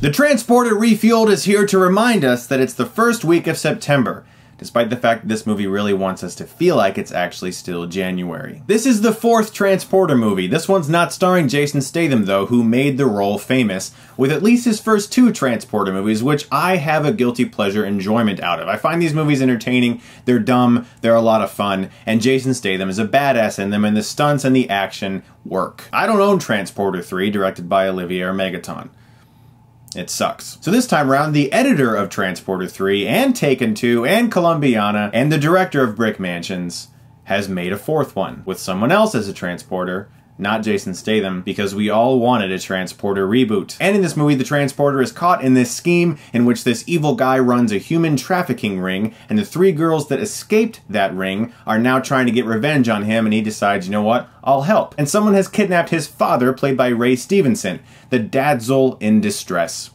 The Transporter Refueled is here to remind us that it's the first week of September, despite the fact that this movie really wants us to feel like it's actually still January. This is the 4th Transporter movie. This one's not starring Jason Statham, though, who made the role famous with at least his first 2 Transporter movies, which I have a guilty pleasure enjoyment out of. I find these movies entertaining, they're dumb, they're a lot of fun, and Jason Statham is a badass in them, and the stunts and the action work. I don't own Transporter 3, directed by Olivier Megaton. It sucks. So this time around, the editor of Transporter 3 and Taken 2 and Columbiana and the director of Brick Mansions has made a 4th one with someone else as a transporter, not Jason Statham, because we all wanted a Transporter reboot. And in this movie, the Transporter is caught in this scheme in which this evil guy runs a human trafficking ring, and the 3 girls that escaped that ring are now trying to get revenge on him, and he decides, you know what, I'll help. And someone has kidnapped his father, played by Ray Stevenson, the dadzle in distress.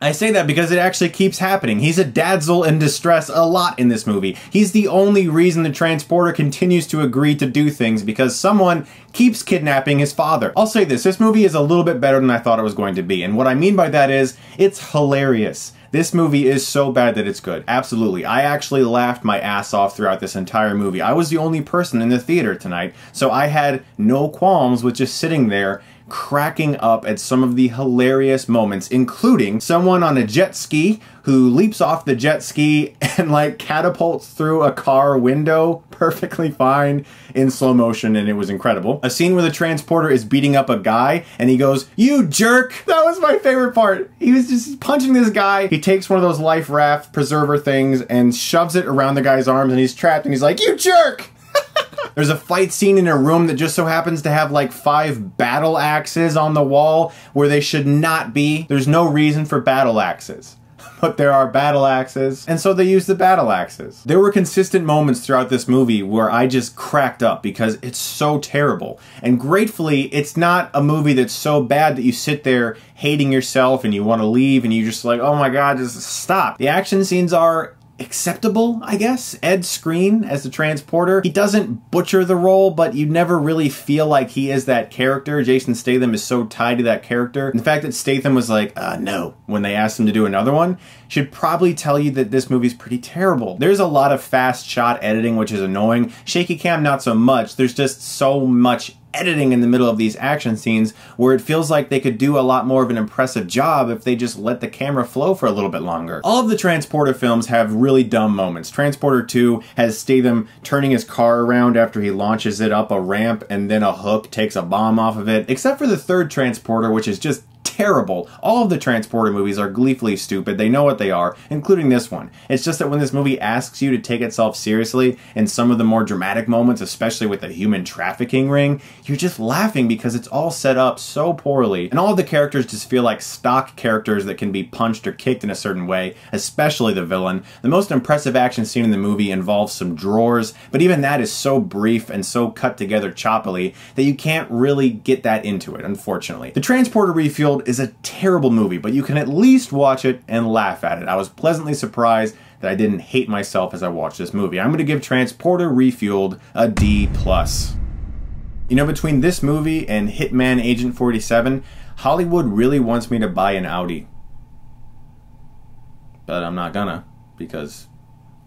I say that because it actually keeps happening. He's a dadzle in distress a lot in this movie. He's the only reason the Transporter continues to agree to do things, because someone keeps kidnapping his father. I'll say this movie is a little bit better than I thought it was going to be, and what I mean by that is, it's hilarious. This movie is so bad that it's good. Absolutely. I actually laughed my ass off throughout this entire movie. I was the only person in the theater tonight, so I had no qualms with just sitting there cracking up at some of the hilarious moments, including someone on a jet ski who leaps off the jet ski and like catapults through a car window perfectly fine in slow motion, and it was incredible. A scene where the Transporter is beating up a guy and he goes, "You jerk!" That was my favorite part. He was just punching this guy. He takes one of those life raft preserver things and shoves it around the guy's arms, and he's trapped, and he's like, "You jerk!" There's a fight scene in a room that just so happens to have like 5 battle axes on the wall where they should not be. There's no reason for battle axes, but there are battle axes, and so they use the battle axes. There were consistent moments throughout this movie where I just cracked up because it's so terrible. And gratefully, it's not a movie that's so bad that you sit there hating yourself and you want to leave and you just like, oh my god, just stop. The action scenes are acceptable, I guess. Ed Skrein as the Transporter, he doesn't butcher the role, but you never really feel like he is that character. Jason Statham is so tied to that character. And the fact that Statham was like, no, when they asked him to do another one, should probably tell you that this movie's pretty terrible. There's a lot of fast shot editing, which is annoying. Shaky cam, not so much. There's just so much editing in the middle of these action scenes where it feels like they could do a lot more of an impressive job if they just let the camera flow for a little bit longer. All of the Transporter films have really dumb moments. Transporter 2 has Statham turning his car around after he launches it up a ramp and then a hook takes a bomb off of it. Except for the 3rd Transporter, which is just terrible. All of the Transporter movies are gleefully stupid. They know what they are, including this one. It's just that when this movie asks you to take itself seriously in some of the more dramatic moments, especially with the human trafficking ring, you're just laughing because it's all set up so poorly. And all of the characters just feel like stock characters that can be punched or kicked in a certain way, especially the villain. The most impressive action scene in the movie involves some drawers, but even that is so brief and so cut together choppily that you can't really get that into it, unfortunately. The Transporter Refueled is a terrible movie, but you can at least watch it and laugh at it. I was pleasantly surprised that I didn't hate myself as I watched this movie. I'm going to give Transporter Refueled a D+. You know, between this movie and Hitman Agent 47, Hollywood really wants me to buy an Audi. But I'm not gonna, because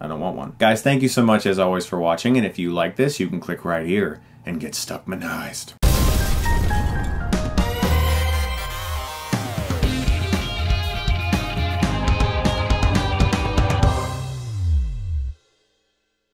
I don't want one. Guys, thank you so much as always for watching, and if you like this, you can click right here and get Stuckmanized.